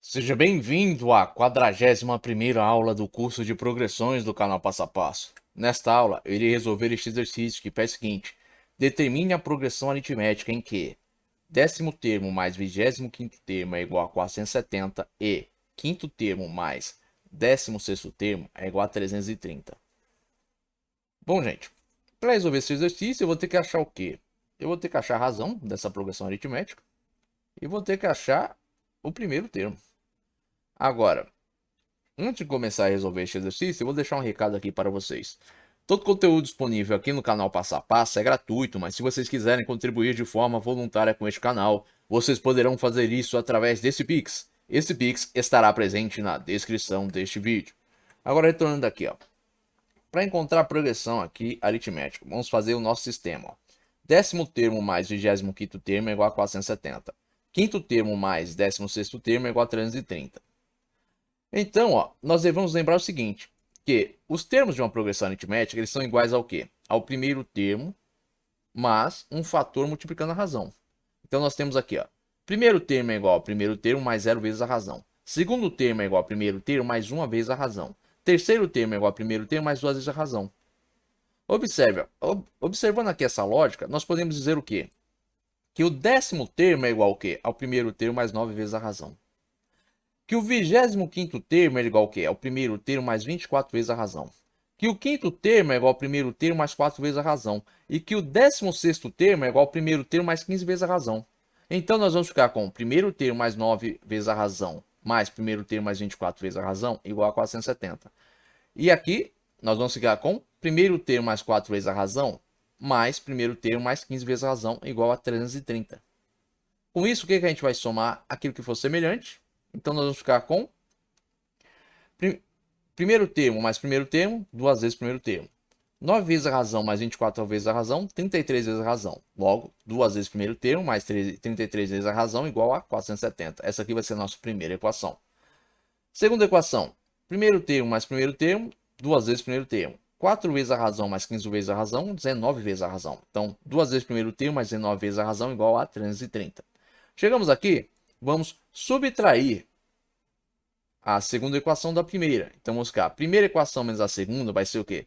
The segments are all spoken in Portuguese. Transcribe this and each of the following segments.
Seja bem-vindo à 41ª aula do curso de progressões do canal Passo a Passo. Nesta aula, eu irei resolver este exercício que pede o seguinte: determine a progressão aritmética em que décimo termo mais 25º termo é igual a 470 e quinto termo mais 16º termo é igual a 330. Bom, gente, para resolver esse exercício, eu vou ter que achar o quê? Eu vou ter que achar a razão dessa progressão aritmética e vou ter que achar o primeiro termo. Agora, antes de começar a resolver este exercício, eu vou deixar um recado aqui para vocês. Todo conteúdo disponível aqui no canal Passo a Passo é gratuito, mas se vocês quiserem contribuir de forma voluntária com este canal, vocês poderão fazer isso através desse Pix. Esse Pix estará presente na descrição deste vídeo. Agora, retornando aqui, para encontrar a progressão aqui aritmética, vamos fazer o nosso sistema. Décimo termo mais 25º termo é igual a 470. Quinto termo mais 16º termo é igual a 330. Então, nós devemos lembrar o seguinte, que os termos de uma progressão aritmética, eles são iguais ao quê? Ao primeiro termo, mais um fator multiplicando a razão. Então, nós temos aqui, primeiro termo é igual ao primeiro termo mais 0 vezes a razão. Segundo termo é igual ao primeiro termo mais 1 vez a razão. Terceiro termo é igual ao primeiro termo mais 2 vezes a razão. Observando aqui essa lógica, nós podemos dizer o quê? Que o décimo termo é igual ao quê? Ao primeiro termo mais 9 vezes a razão. Que o 25º termo é igual ao quê? Ao primeiro termo mais 24 vezes a razão. Que o quinto termo é igual ao primeiro termo mais 4 vezes a razão. E que o 16º termo é igual ao primeiro termo mais 15 vezes a razão. Então, nós vamos ficar com o primeiro termo mais 9 vezes a razão, mais primeiro termo mais 24 vezes a razão, igual a 470. E aqui, nós vamos ficar com primeiro termo mais 4 vezes a razão, mais primeiro termo mais 15 vezes a razão, igual a 330. Com isso, o que a gente vai somar? Aquilo que for semelhante. Então, nós vamos ficar com primeiro termo mais primeiro termo, 2 vezes primeiro termo. 9 vezes a razão mais 24 vezes a razão, 33 vezes a razão. Logo, 2 vezes primeiro termo mais 33 vezes a razão igual a 470. Essa aqui vai ser a nossa primeira equação. Segunda equação. Primeiro termo mais primeiro termo, 2 vezes primeiro termo. 4 vezes a razão mais 15 vezes a razão, 19 vezes a razão. Então, 2 vezes primeiro termo mais 19 vezes a razão igual a 330. Chegamos aqui, vamos subtrair a segunda equação da primeira. Então, vamos ficar. A primeira equação menos a segunda vai ser o quê?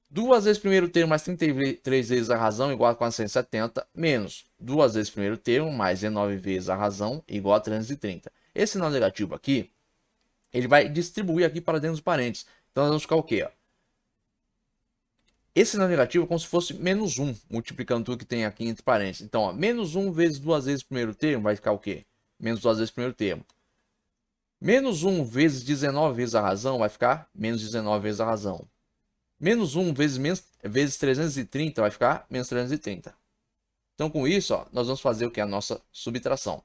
2 vezes primeiro termo mais 33 vezes a razão igual a 470, menos 2 vezes primeiro termo mais 19 vezes a razão igual a 330. Esse sinal negativo aqui, ele vai distribuir aqui para dentro dos parênteses. Então, nós vamos ficar o quê? Esse sinal negativo é como se fosse menos 1, multiplicando tudo que tem aqui entre parênteses. Então, menos 1 vezes 2 vezes primeiro termo vai ficar o quê? Menos 2 vezes primeiro termo. Menos 1 vezes 19 vezes a razão vai ficar menos 19 vezes a razão. Menos 1 vezes 330 vai ficar menos 330. Então, com isso, nós vamos fazer o que? A nossa subtração.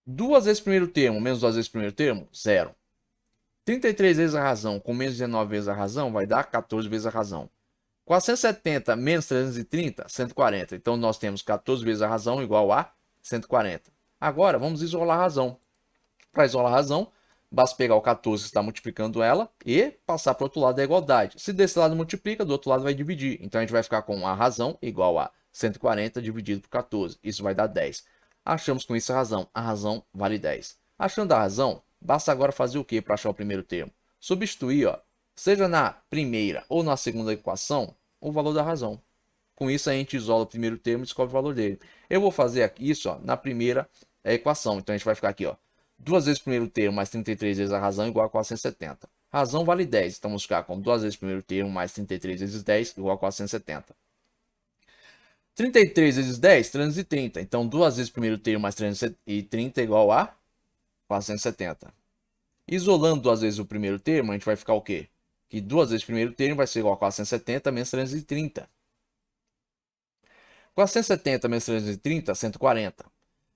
2 vezes primeiro termo menos 2 vezes primeiro termo, 0. 33 vezes a razão com menos 19 vezes a razão vai dar 14 vezes a razão. 470 menos 330, 140. Então, nós temos 14 vezes a razão igual a 140. Agora, vamos isolar a razão. Para isolar a razão, basta pegar o 14 que está multiplicando ela e passar para o outro lado da igualdade. Se desse lado multiplica, do outro lado vai dividir. Então, a gente vai ficar com a razão igual a 140 dividido por 14. Isso vai dar 10. Achamos com isso a razão. A razão vale 10. Achando a razão, basta agora fazer o que para achar o primeiro termo? Substituir, seja na primeira ou na segunda equação, o valor da razão. Com isso, a gente isola o primeiro termo e descobre o valor dele. Eu vou fazer isso na primeira equação. Então, a gente vai ficar aqui, 2 vezes primeiro termo mais 33 vezes a razão igual a 470. Razão vale 10. Então, vamos ficar com 2 vezes primeiro termo mais 33 vezes 10 igual a 470. 33 vezes 10, 330. Então, 2 vezes primeiro termo mais 330 igual a 470. Isolando 2 vezes o primeiro termo, a gente vai ficar o quê? Que 2 vezes primeiro termo vai ser igual a 470 menos 330. 470 menos 330, 140.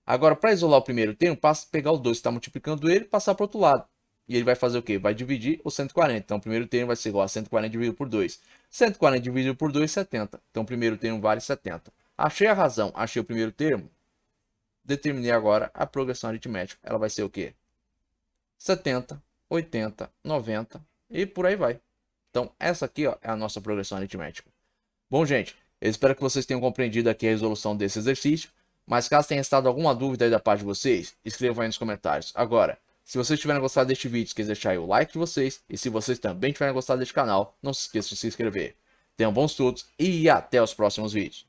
Agora, para isolar o primeiro termo, pegar o 2 que está multiplicando ele e passar para o outro lado. E ele vai fazer o quê? Vai dividir o 140. Então, o primeiro termo vai ser igual a 140 dividido por 2. 140 dividido por 2, 70. Então, o primeiro termo vale 70. Achei a razão, achei o primeiro termo. Determinei agora a progressão aritmética. Ela vai ser o quê? 70, 80, 90 e por aí vai. Então, essa aqui é a nossa progressão aritmética. Bom, gente, eu espero que vocês tenham compreendido aqui a resolução desse exercício. Mas caso tenha estado alguma dúvida aí da parte de vocês, escrevam aí nos comentários. Agora, Se vocês tiverem gostado deste vídeo, esqueça de deixar aí o like de vocês. E se vocês também tiverem gostado deste canal, não se esqueçam de se inscrever. Tenham bons estudos e até os próximos vídeos.